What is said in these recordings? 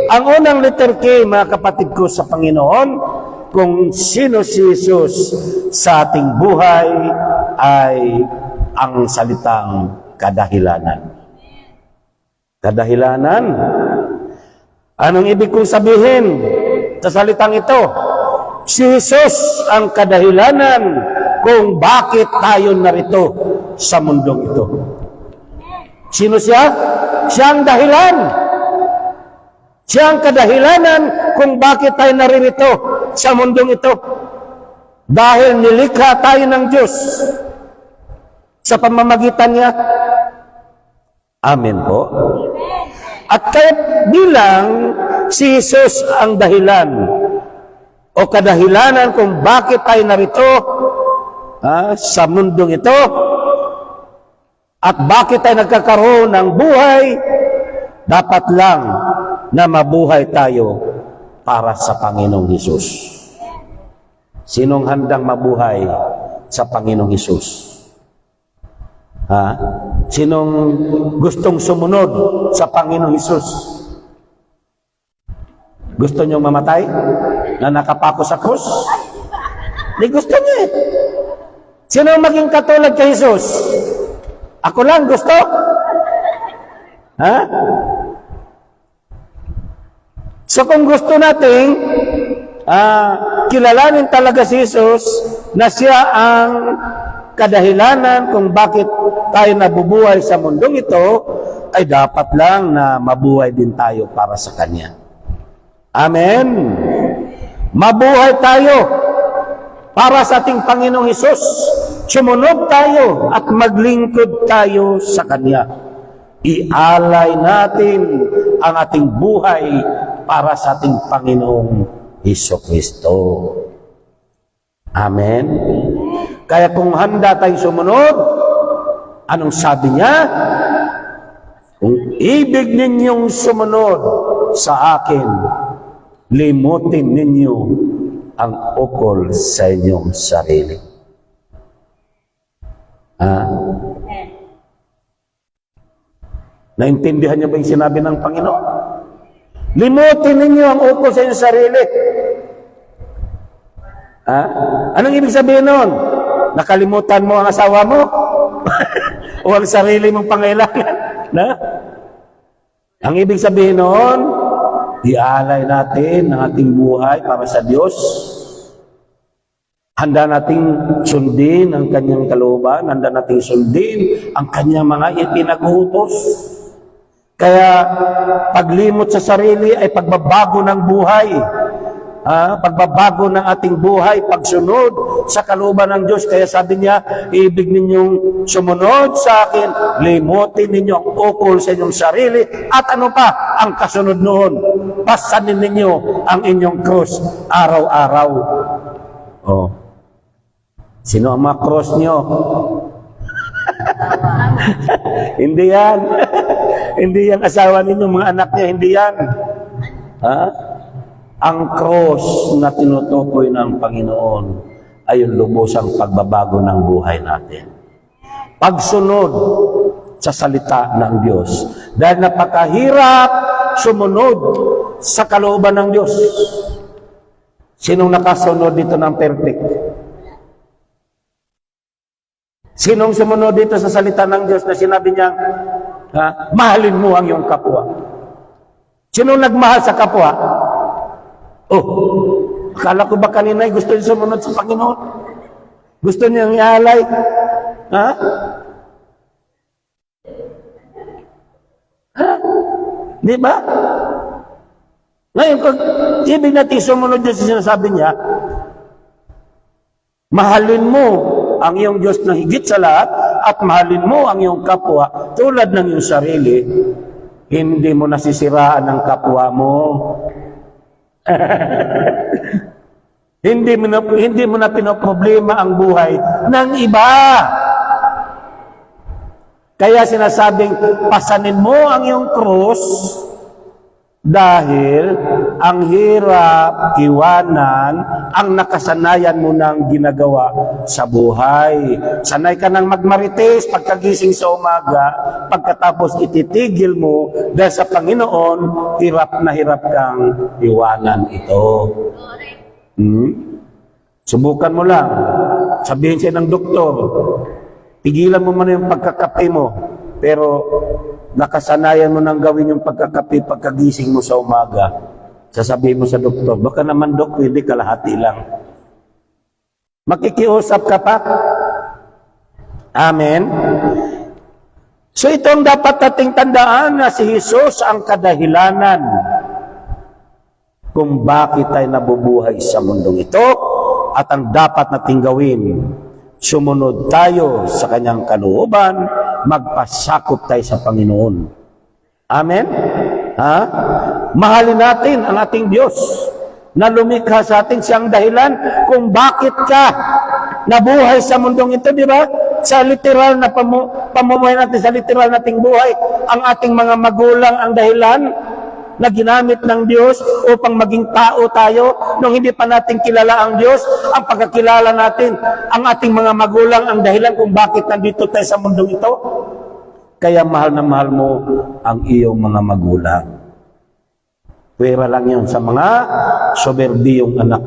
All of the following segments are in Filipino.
Ang unang letter K, mga kapatid ko sa Panginoon, kung sino si Jesus sa ating buhay ay ang salitang kadahilanan. Kadahilanan? Anong ibig kong sabihin sa salitang ito? Si Jesus ang kadahilanan kung bakit tayo narito sa mundong ito. Sino siya? Siya ang dahilan. Siya ang kadahilanan kung bakit tayo naririto sa mundong ito. Dahil nilikha tayo ng Diyos sa pamamagitan niya. Amen po. At kahit bilang si Jesus ang dahilan o kadahilanan kung bakit tayo narito sa mundong ito at bakit tayo nagkakaroon ng buhay, dapat lang na mabuhay tayo para sa Panginoong Hesus. Sinong handang mabuhay sa Panginoong Hesus? Sinong gustong sumunod sa Panginoong Hesus? Gusto niyong mamatay na nakapako sa krus? Di gusto niya eh. Sino maging katulad kay Jesus? Ako lang gusto? So kung gusto nating kilalanin talaga si Jesus na siya ang kadahilanan kung bakit tayo nabubuhay sa mundong ito, ay dapat lang na mabuhay din tayo para sa Kanya. Amen. Mabuhay tayo para sa ating Panginoong Hesus. Sumunod tayo at maglingkod tayo sa Kanya. Ialay natin ang ating buhay para sa ating Panginoong Hesukristo. Amen. Kaya kung handa tayong sumunod, anong sabi niya? Kung ibig ninyong sumunod sa akin, limutin ninyo ang ukol sa inyong sarili. Naintindihan niyo ba yung sinabi ng Panginoon? Limutin ninyo ang ukol sa inyong sarili. Anong ibig sabihin nun? Nakalimutan mo ang asawa mo? O ang sarili mong pangailangan? Ang ibig sabihin nun, ialay natin ang ating buhay para sa Diyos. Handa nating sundin ang Kanyang kalooban. Handa nating sundin ang Kanyang mga ipinag-utos. Kaya paglimot sa sarili ay pagbabago ng buhay. Pagbabago ng ating buhay, pagsunod sa kalooban ng Diyos. Kaya sabi niya, ibig ninyong sumunod sa akin, limutin ninyo ang ukol sa inyong sarili. At ano pa ang kasunod noon? Pasanin ninyo ang inyong krus araw-araw. Sino ang mga krus nyo? Hindi yan. Hindi yan asawa ninyo, mga anak niya, hindi yan. Ang cross na tinutukoy ng Panginoon ay yung lubusang pagbabago ng buhay natin. Pagsunod sa salita ng Diyos. Dahil napakahirap sumunod sa kalooban ng Diyos. Sinong nakasunod dito ng perfect? Sinong sumunod dito sa salita ng Diyos na sinabi niya, mahalin mo ang iyong kapwa? Sinong nagmahal sa kapwa? Akala ko ba kanina gusto niya sumunod sa Panginoon? Gusto niyang ialay? Di ba? Ngayon, kung ibig natin sumunod niya sa sinasabi niya, mahalin mo ang iyong Diyos na higit sa lahat at mahalin mo ang iyong kapwa tulad ng iyong sarili, hindi mo nasisiraan ang kapwa mo. Hindi mo na pinoproblema ang buhay ng iba. Kaya sinasabing, pasanin mo ang iyong krus, Dahil ang hirap iwanan ang nakasanayan mo ng ginagawa sa buhay. Sanay ka ng magmarites pagkagising sa umaga, pagkatapos ititigil mo dahil sa Panginoon, hirap kang iwanan ito. Subukan mo lang. Sabihin siya ng doktor, tigilan mo muna yung pagkakape mo, pero nakasanayan mo nang gawin yung pagkakape pagkagising mo sa umaga. Sasabihin mo sa doktor, baka naman dok, pwede kalahati lang. Makikiusap ka pa. Amen. So ito ang dapat nating tandaan na si Jesus ang kadahilanan kung bakit tayo nabubuhay sa mundong ito, at ang dapat nating gawin, sumunod tayo sa kanyang kalooban, magpasakop tayo sa Panginoon. Amen? Ha? Mahalin natin ang ating Diyos na lumikha sa atin, siyang dahilan kung bakit ka nabuhay sa mundong ito, di ba? Sa literal na pamumuhay natin, sa literal nating buhay, ang ating mga magulang ang dahilan na ginamit ng Diyos upang maging tao tayo nung hindi pa natin kilala ang Diyos. Ang pagkakilala natin, ang ating mga magulang ang dahilan kung bakit nandito tayo sa mundong ito. Kaya mahal na mahal mo ang iyong mga magulang. Pwera lang yan sa mga soberbiyong anak.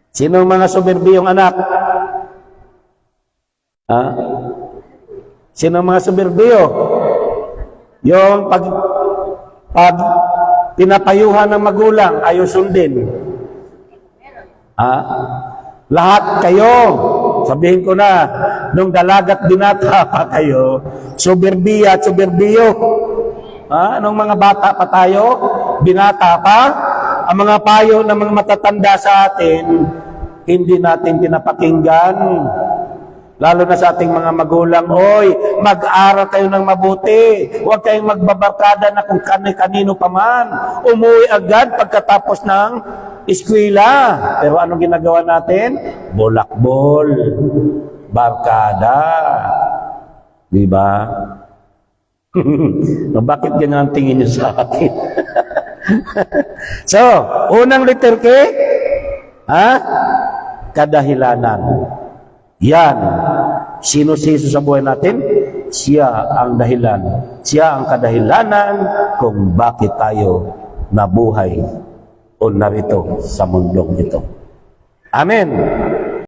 Sino ang mga soberbiyong anak? Ha? Sino ang mga soberbiyo? Yung pag pinapayuhan ng magulang, ayaw sundin. Lahat kayo, sabihin ko na, nung dalagat binata pa kayo, soberbiya at soberbiyo. Nung mga bata pa tayo, binata pa, ang mga payo ng mga matatanda sa atin, hindi natin pinapakinggan. Lalo na sa ating mga magulang, oy, mag-aral kayo ng mabuti. Huwag kayong magbabarkada na kung kanino pa man. Umuwi agad pagkatapos ng eskwela. Pero anong ginagawa natin? Bolakbol. Barkada. Diba? Bakit ganyan ang tingin nyo sa akin? So, unang letter K, kadahilanan. Yan. Sino si Jesus sa buhay natin? Siya ang dahilan. Siya ang kadahilanan kung bakit tayo nabuhay o narito sa mundong ito. Amen.